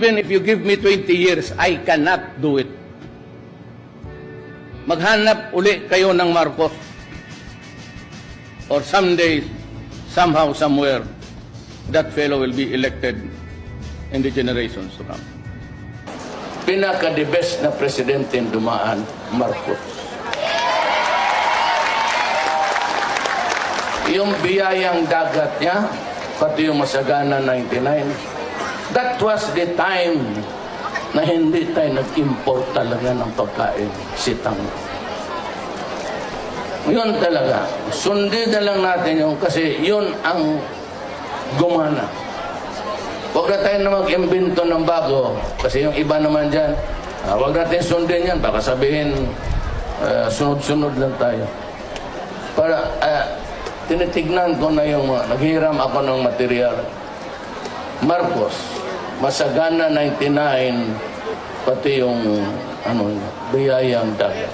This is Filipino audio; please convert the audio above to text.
Even if you give me 20 years, I cannot do it. Maghanap uli kayo ng Marcos. Or someday, somehow, somewhere, that fellow will be elected in the generations to come. Pinaka-the best na presidente dumaan, Marcos. Yung biyayang dagat niya, pati yung Masagana 99, that was the time na hindi tayo nag-import talaga ng pagkain, sitang. Yun talaga. Sundin na lang natin yun kasi yun ang gumana. Huwag na tayo na mag-imbento ng bago kasi yung iba naman dyan, huwag natin sundin yan. Baka sabihin, sunod-sunod lang tayo. Para, tinitignan ko na yung naghiram ako ng material. Marcos, Masagana 99, pati yung biyayang dagat.